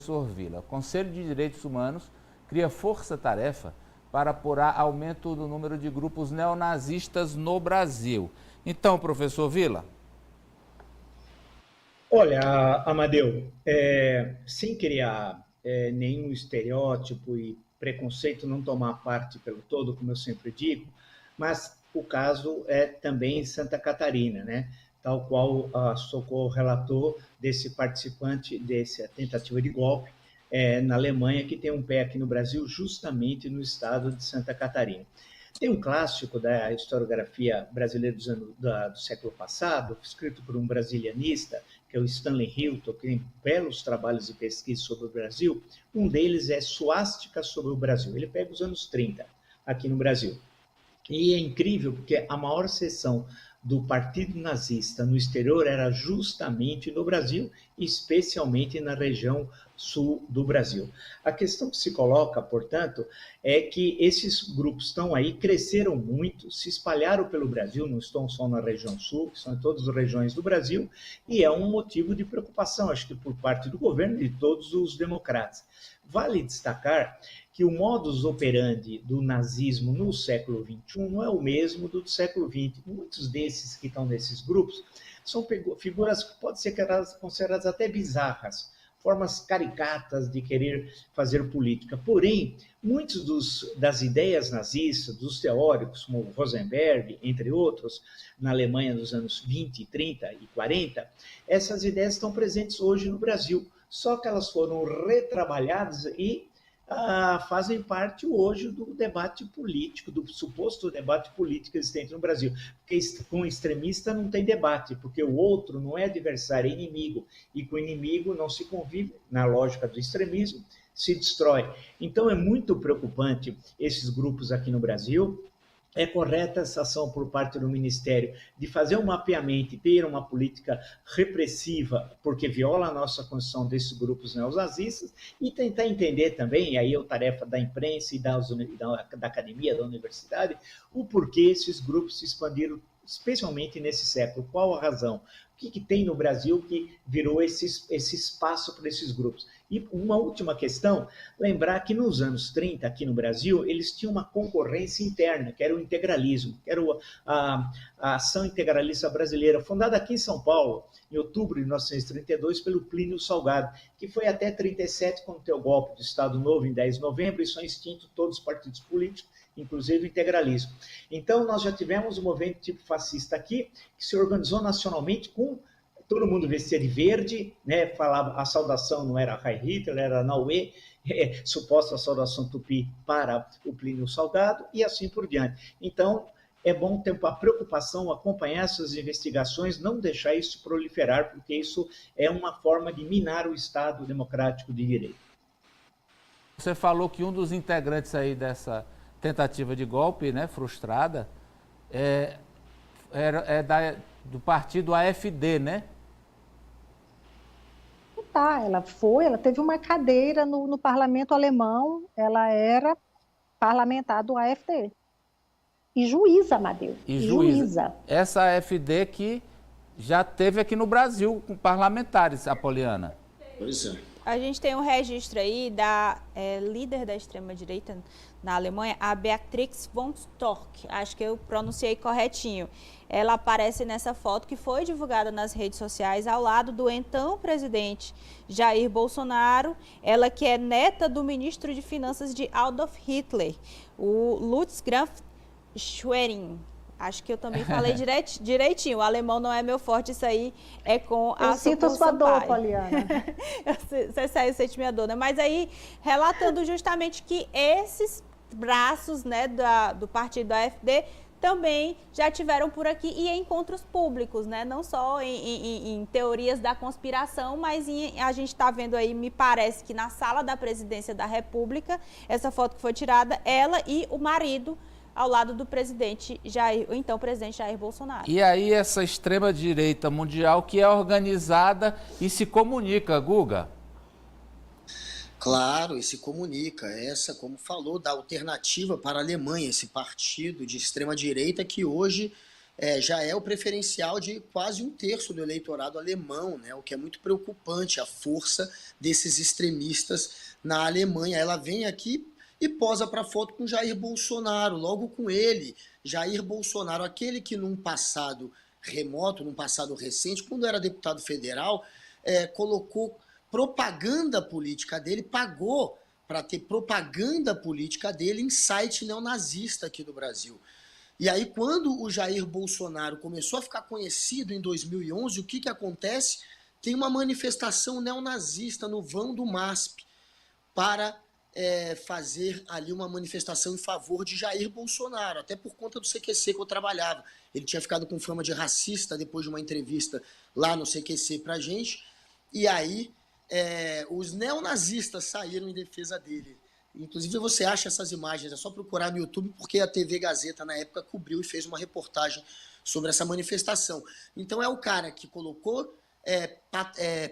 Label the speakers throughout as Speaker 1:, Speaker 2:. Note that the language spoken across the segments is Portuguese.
Speaker 1: Professor Vila, o Conselho de Direitos Humanos cria força-tarefa para apurar aumento do número de grupos neonazistas no Brasil. Então, professor Vila.
Speaker 2: Olha, Amadeu, sem criar nenhum estereótipo e preconceito, não tomar parte pelo todo, como eu sempre digo, mas o caso é também em Santa Catarina, né? Tal qual a Socorro relatou desse participante dessa tentativa de golpe na Alemanha, que tem um pé aqui no Brasil, justamente no estado de Santa Catarina. Tem um clássico da historiografia brasileira do século passado, escrito por um brasilianista, que é o Stanley Hilton, que tem belos trabalhos de pesquisa sobre o Brasil. Um deles é Suástica sobre o Brasil. Ele pega os anos 30 aqui no Brasil. E é incrível porque a maior seção do Partido Nazista no exterior era justamente no Brasil, especialmente na região sul do Brasil. A questão que se coloca, portanto, é que esses grupos estão aí, cresceram muito, se espalharam pelo Brasil, não estão só na região sul, são em todas as regiões do Brasil, e é um motivo de preocupação, acho que por parte do governo e de todos os democratas. Vale destacar que o modus operandi do nazismo no século XXI não é o mesmo do século XX. Muitos desses que estão nesses grupos são figuras que podem ser consideradas até bizarras, formas caricatas de querer fazer política. Porém, muitos das ideias nazistas, dos teóricos, como Rosenberg, entre outros, na Alemanha nos anos 20, 30 e 40, essas ideias estão presentes hoje no Brasil, só que elas foram retrabalhadas e fazem parte hoje do debate político, do suposto debate político existente no Brasil. Porque com extremista não tem debate, porque o outro não é adversário, é inimigo. E com o inimigo não se convive, na lógica do extremismo, se destrói. Então é muito preocupante esses grupos aqui no Brasil. É correta essa ação por parte do Ministério de fazer um mapeamento e ter uma política repressiva, porque viola a nossa Constituição desses grupos neonazistas, e tentar entender também, e aí é a tarefa da imprensa e da academia, da universidade, o porquê esses grupos se expandiram, especialmente nesse século. Qual a razão? O que tem no Brasil que virou esse espaço para esses grupos? E uma última questão, lembrar que nos anos 30, aqui no Brasil, eles tinham uma concorrência interna, que era o integralismo, que era a Ação Integralista Brasileira, fundada aqui em São Paulo, em outubro de 1932, pelo Plínio Salgado, que foi até 37, quando teve o golpe do Estado Novo, em 10 de novembro, e são extintos todos os partidos políticos, inclusive o integralismo. Então, nós já tivemos um movimento tipo fascista aqui, que se organizou nacionalmente com todo mundo vestia de verde, né? Falava, a saudação não era Heil Hitler, era Nauê, suposta saudação tupi para o Plínio Salgado, e assim por diante. Então, é bom ter a preocupação, acompanhar essas investigações, não deixar isso proliferar, porque isso é uma forma de minar o Estado democrático de direito.
Speaker 1: Você falou que um dos integrantes aí dessa tentativa de golpe, né, frustrada, do partido AfD, né?
Speaker 3: Ela teve uma cadeira no parlamento alemão, ela era parlamentar do AfD. E juíza, Amadeu.
Speaker 1: E juíza. Essa AfD que já teve aqui no Brasil com parlamentares, Apoliana.
Speaker 4: Pois é.
Speaker 5: A gente tem um registro aí da líder da extrema-direita na Alemanha, a Beatrix von Storch, acho que eu pronunciei corretinho. Ela aparece nessa foto que foi divulgada nas redes sociais ao lado do então presidente Jair Bolsonaro, ela que é neta do ministro de Finanças de Adolf Hitler, o Lutz Graf Schwerin. Acho que eu também falei direitinho. O alemão não é meu forte, isso aí é com a...
Speaker 3: Eu sinto a sua dor, Poliana.
Speaker 5: Você saiu, sente minha dor, né? Mas aí, relatando justamente que esses braços, né, do partido AfD também já tiveram por aqui e em encontros públicos, né? Não só em teorias da conspiração, mas a gente está vendo aí, me parece que na sala da presidência da República, essa foto que foi tirada, ela e o marido ao lado do presidente o então presidente Jair Bolsonaro.
Speaker 1: E aí essa extrema-direita mundial que é organizada e se comunica, Guga?
Speaker 4: Claro, e se comunica. Essa, como falou, da alternativa para a Alemanha, esse partido de extrema-direita que hoje já é o preferencial de quase 1/3 do eleitorado alemão, né? O que é muito preocupante, a força desses extremistas na Alemanha. Ela vem aqui e posa para foto com Jair Bolsonaro, logo com ele, Jair Bolsonaro, aquele que num passado remoto, num passado recente, quando era deputado federal, colocou propaganda política dele, pagou para ter propaganda política dele em site neonazista aqui do Brasil. E aí, quando o Jair Bolsonaro começou a ficar conhecido em 2011, o que acontece? Tem uma manifestação neonazista no vão do MASP para fazer ali uma manifestação em favor de Jair Bolsonaro, até por conta do CQC que eu trabalhava. Ele tinha ficado com fama de racista depois de uma entrevista lá no CQC pra gente, e aí os neonazistas saíram em defesa dele. Inclusive você acha essas imagens, é só procurar no YouTube, porque a TV Gazeta na época cobriu e fez uma reportagem sobre essa manifestação. Então é o cara que colocou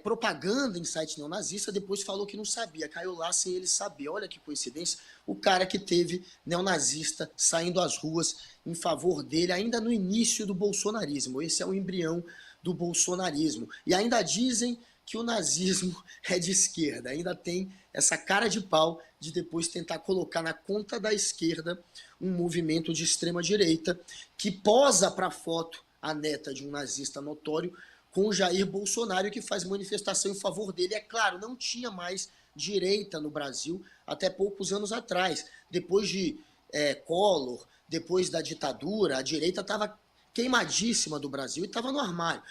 Speaker 4: propaganda em site neonazista, depois falou que não sabia, caiu lá sem ele saber. Olha que coincidência, o cara que teve neonazista saindo às ruas em favor dele, ainda no início do bolsonarismo. Esse é o embrião do bolsonarismo. E ainda dizem que o nazismo é de esquerda, ainda tem essa cara de pau de depois tentar colocar na conta da esquerda um movimento de extrema-direita que posa para a foto a neta de um nazista notório com o Jair Bolsonaro, que faz manifestação em favor dele. É claro, não tinha mais direita no Brasil até poucos anos atrás. Depois de Collor, depois da ditadura, a direita estava queimadíssima do Brasil e estava no armário.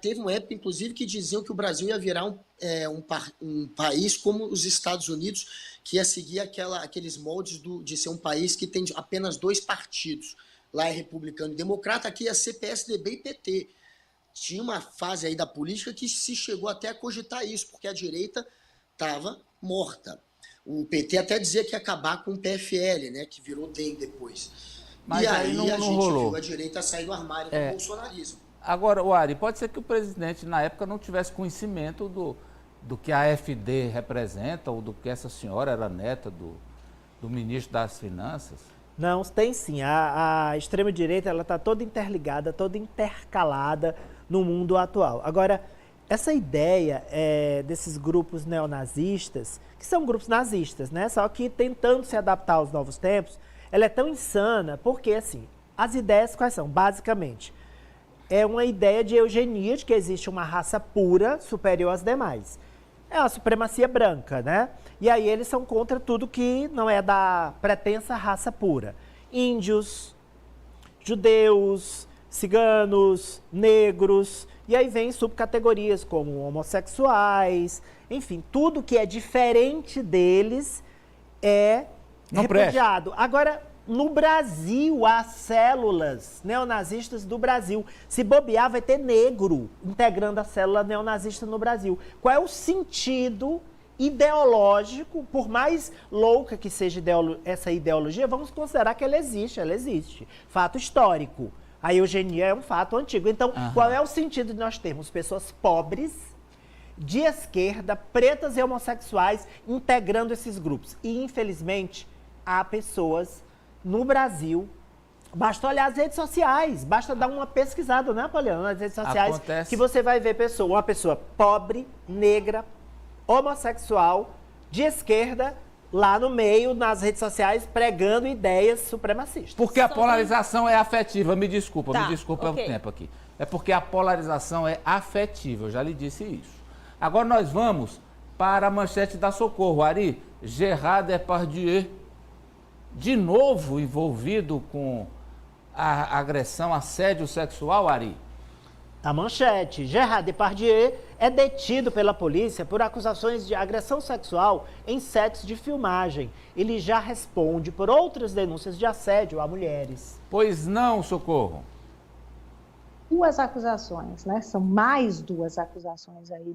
Speaker 4: Teve uma época, inclusive, que diziam que o Brasil ia virar um país como os Estados Unidos, que ia seguir aqueles moldes de ser um país que tem apenas 2 partidos. Lá é republicano e democrata, aqui ia ser PSDB e PT. Tinha uma fase aí da política que se chegou até a cogitar isso, porque a direita estava morta. O PT até dizia que ia acabar com o PFL, né, que virou DEM depois.
Speaker 1: Mas
Speaker 4: e aí
Speaker 1: não
Speaker 4: a gente
Speaker 1: rolou.
Speaker 4: viu a direita sair do armário do bolsonarismo.
Speaker 1: Agora, Ari, pode ser que o presidente, na época, não tivesse conhecimento do que a AfD representa, ou do que essa senhora era neta do ministro das Finanças?
Speaker 6: Não, tem sim. A extrema-direita está toda interligada, toda intercalada no mundo atual. Agora, essa ideia desses grupos neonazistas, que são grupos nazistas, né? Só que tentando se adaptar aos novos tempos, ela é tão insana porque, assim, as ideias quais são? Basicamente, é uma ideia de eugenia, de que existe uma raça pura superior às demais. É uma supremacia branca, né? E aí eles são contra tudo que não é da pretensa raça pura. Índios, judeus, ciganos, negros, e aí vem subcategorias como homossexuais, enfim, tudo que é diferente deles é repudiado. Agora, no Brasil, há células neonazistas do Brasil. Se bobear, vai ter negro integrando a célula neonazista no Brasil. Qual é o sentido ideológico, por mais louca que seja essa ideologia, vamos considerar que ela existe. Fato histórico. A eugenia é um fato antigo. Então, qual é o sentido de nós termos pessoas pobres, de esquerda, pretas e homossexuais integrando esses grupos? E, infelizmente, há pessoas no Brasil, basta olhar as redes sociais, basta dar uma pesquisada, né, Poliana, nas redes sociais, que você vai ver uma pessoa pobre, negra, homossexual, de esquerda, lá no meio, nas redes sociais, pregando ideias supremacistas.
Speaker 1: Porque a polarização é afetiva, me desculpa
Speaker 5: okay.
Speaker 1: O tempo aqui. É porque a polarização é afetiva, eu já lhe disse isso. Agora nós vamos para a manchete da Socorro. Ari, Gerard Depardieu, de novo envolvido com a agressão, assédio sexual, Ari?
Speaker 6: A manchete: Gerard Depardieu é detido pela polícia por acusações de agressão sexual em sets de filmagem. Ele já responde por outras denúncias de assédio a mulheres.
Speaker 1: Pois não, Socorro.
Speaker 3: 2 acusações, né? São mais 2 acusações aí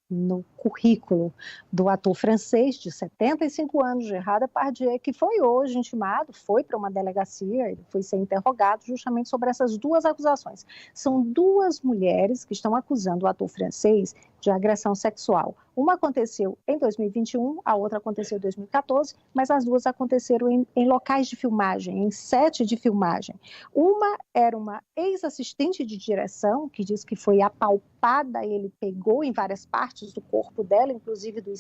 Speaker 3: no currículo do ator francês de 75 anos, Gerard Depardieu, que foi hoje intimado, foi para uma delegacia, ele foi ser interrogado justamente sobre essas 2 acusações. São 2 mulheres que estão acusando o ator francês de agressão sexual. Uma aconteceu em 2021, a outra aconteceu em 2014, mas as duas aconteceram em locais de filmagem, em set de filmagem. Uma era uma ex-assistente de direção, que diz que foi apalpada, ele pegou em várias partes do corpo dela, inclusive do